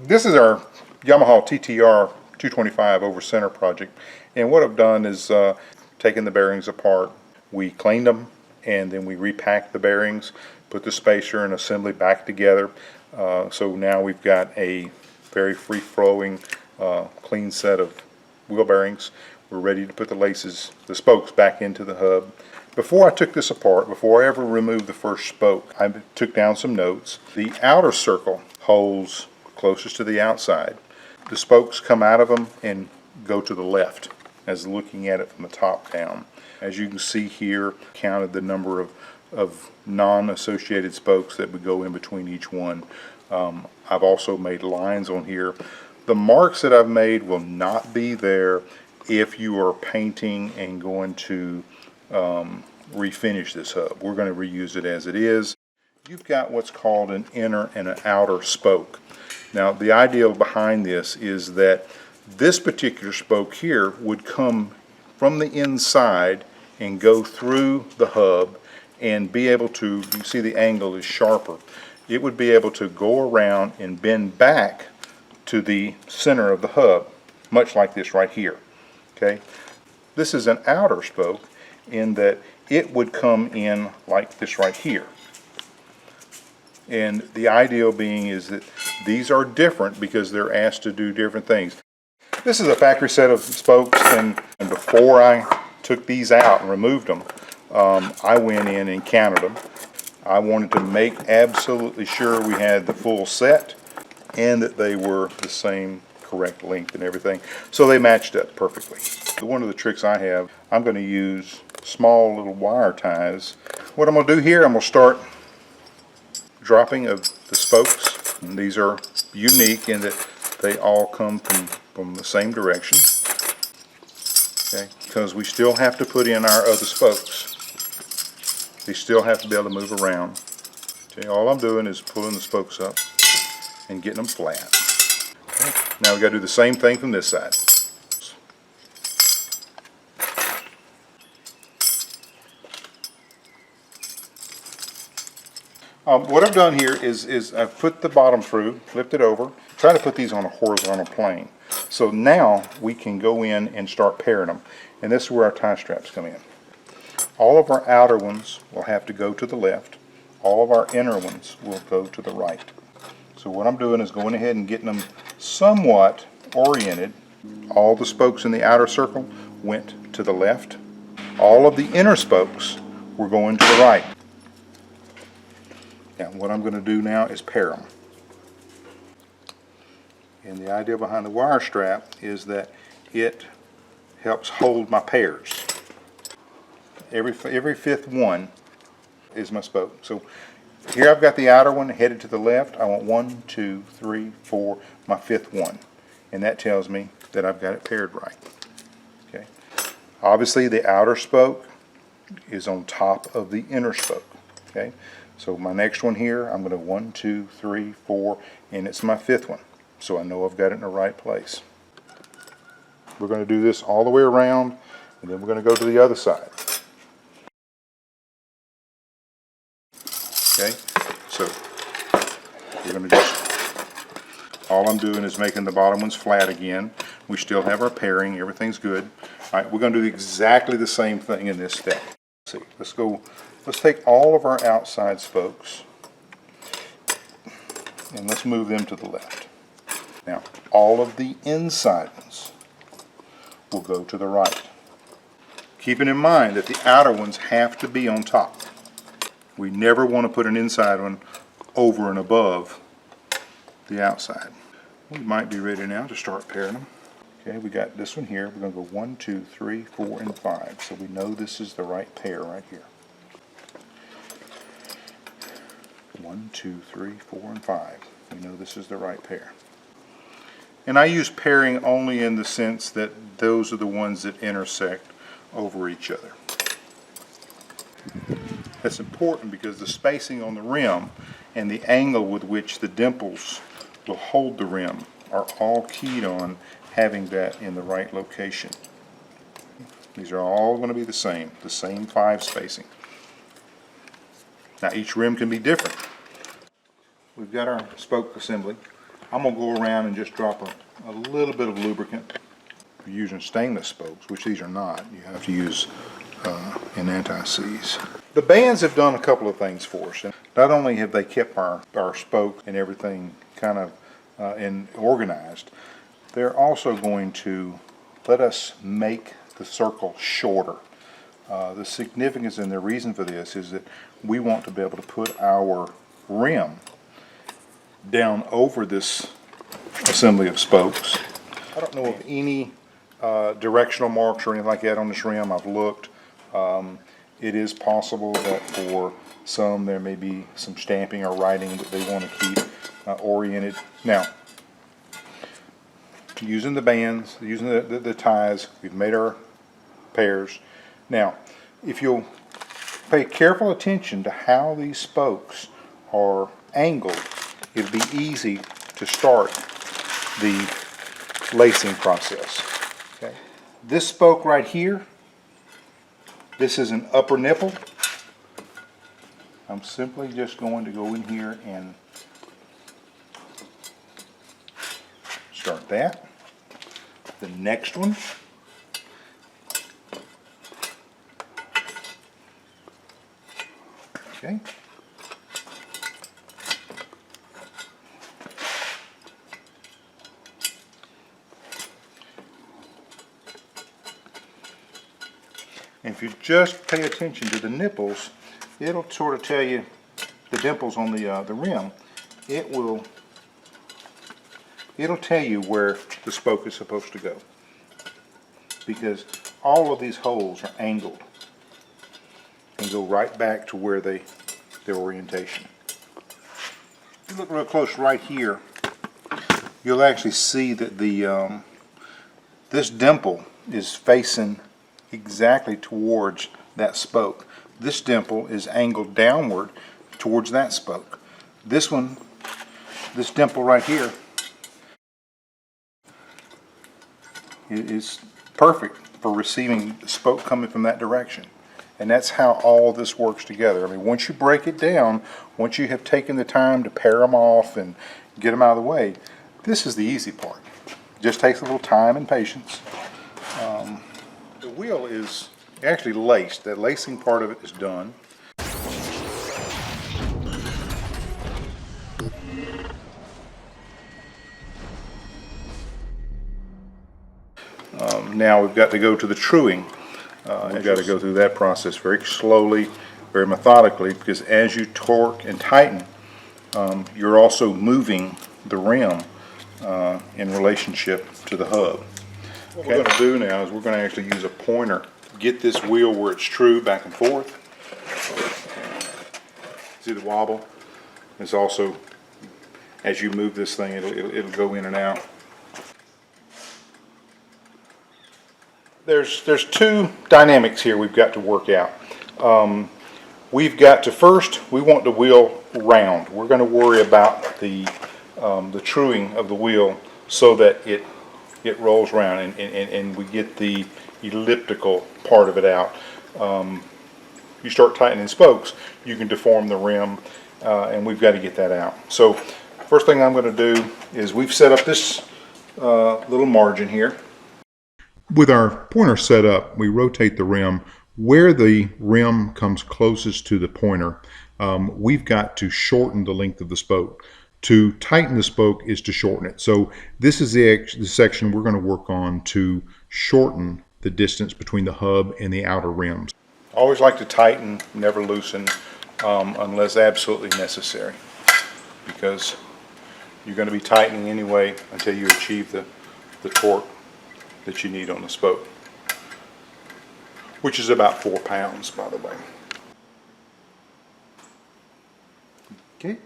This is our Yamaha TTR 225 over center project, and what I've done is taken the bearings apart, we cleaned them, and then we repacked the bearings, put the spacer and assembly back together. So now we've got a very free-flowing, clean set of wheel bearings. We're ready to put the laces, the spokes, back into the hub. Before I took this apart, before I ever removed the first spoke, I took down some notes. The outer circle holds closest to the outside. The spokes come out of them and go to the left, as looking at it from the top down. As you can see here, counted the number of non-associated spokes that would go in between each one. I've also made lines on here. The marks that I've made will not be there if you are painting and going to refinish this hub. We're going to reuse it as it is. You've got what's called an inner and an outer spoke. Now the idea behind this is that this particular spoke here would come from the inside and go through the hub and be able to, you see the angle is sharper, it would be able to go around and bend back to the center of the hub, much like this right here. Okay, this is an outer spoke in that it would come in like this right here. And the ideal being is that these are different because they're asked to do different things. This is a factory set of spokes, and before I took these out and removed them, I went in and counted them. I wanted to make absolutely sure we had the full set and that they were the same correct length and everything, so they matched up perfectly. One of the tricks I have, I'm going to use small little wire ties. What I'm going to do here, I'm going to start dropping of the spokes, and these are unique in that they all come from the same direction. Okay, because we still have to put in our other spokes. They still have to be able to move around. Okay, all I'm doing is pulling the spokes up and getting them flat. Okay, now we got to do the same thing from this side. What I've done here is I've put the bottom through, flipped it over, try to put these on a horizontal plane. So now we can go in and start pairing them. And this is where our tie straps come in. All of our outer ones will have to go to the left. All of our inner ones will go to the right. So what I'm doing is going ahead and getting them somewhat oriented. All the spokes in the outer circle went to the left. All of the inner spokes were going to the right. Now what I'm going to do now is pair them. And the idea behind the wire strap is that it helps hold my pairs. Every fifth one is my spoke. So here I've got the outer one headed to the left. I want 1, 2, 3, 4, my fifth one. And that tells me that I've got it paired right. Okay. Obviously the outer spoke is on top of the inner spoke. Okay. So my next one here, I'm going to 1, 2, 3, 4, and it's my fifth one. So I know I've got it in the right place. We're going to do this all the way around, and then we're going to go to the other side. Okay, so we're going to just, all I'm doing is making the bottom ones flat again. We still have our pairing, everything's good. All right, we're going to do exactly the same thing in this step. Let's see, let's take all of our outside spokes and let's move them to the left. Now, all of the inside ones will go to the right. Keeping in mind that the outer ones have to be on top. We never want to put an inside one over and above the outside. We might be ready now to start pairing them. Okay, we got this one here. We're going to go 1, 2, 3, 4, and 5. So we know this is the right pair right here. 1, 2, 3, 4, and 5. We know this is the right pair. And I use pairing only in the sense that those are the ones that intersect over each other. That's important because the spacing on the rim and the angle with which the dimples will hold the rim are all keyed on having that in the right location. These are all going to be the same 5 spacing. Now each rim can be different. We've got our spoke assembly. I'm going to go around and just drop a little bit of lubricant. If you're using stainless spokes, which these are not, you have to use an anti-seize. The bands have done a couple of things for us. Not only have they kept our spoke and everything kind of organized, they're also going to let us make the circle shorter. The significance and the reason for this is that we want to be able to put our rim down over this assembly of spokes. I don't know of any directional marks or anything like that on this rim. I've looked. It is possible that for some there may be some stamping or writing that they want to keep oriented. Now, using the bands, using the ties, we've made our pairs. Now, if you'll pay careful attention to how these spokes are angled, it'll be easy to start the lacing process. Okay. This spoke right here, this is an upper nipple. I'm simply just going to go in here and start that. The next one, okay. And if you just pay attention to the nipples, it'll sort of tell you the dimples on the rim. It'll tell you where the spoke is supposed to go, because all of these holes are angled and go right back to where their orientation. If you look real close right here, you'll actually see that the this dimple is facing exactly towards that spoke. This dimple is angled downward towards that spoke. This one, this dimple right here, is perfect for receiving the spoke coming from that direction. And that's how all this works together. I mean, once you break it down, once you have taken the time to pair them off and get them out of the way, this is the easy part. It just takes a little time and patience. The wheel is actually laced. That lacing part of it is done. Now we've got to go to the truing. We've got to go through that process very slowly, very methodically, because as you torque and tighten, you're also moving the rim in relationship to the hub. What we're going to do now is we're going to actually use a pointer, get this wheel where it's true back and forth. See the wobble? It's also, as you move this thing, it'll go in and out. There's two dynamics here we've got to work out. We've got to first, we want the wheel round. We're going to worry about the truing of the wheel so that it rolls around and we get the elliptical part of it out. You start tightening spokes, you can deform the rim, and we've got to get that out. So first thing I'm going to do is we've set up this little margin here. With our pointer set up, we rotate the rim. Where the rim comes closest to the pointer, we've got to shorten the length of the spoke. To tighten the spoke is to shorten it. So this is the section we're going to work on to shorten the distance between the hub and the outer rims. I always like to tighten, never loosen, unless absolutely necessary, because you're going to be tightening anyway until you achieve the torque that you need on the spoke, which is about 4 pounds, by the way. Okay.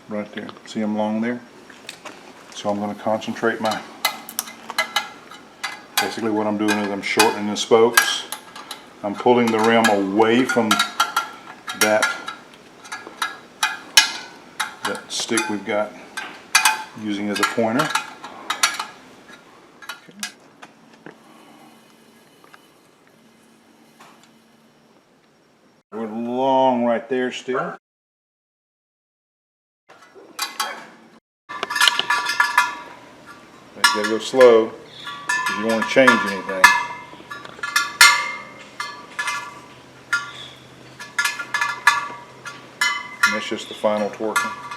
Right there. See them along there? So I'm going to concentrate basically what I'm doing is I'm shortening the spokes. I'm pulling the rim away from that stick we've got using as a pointer. Okay. right there still. But you gotta go slow because you don't want to change anything. And that's just the final torquing.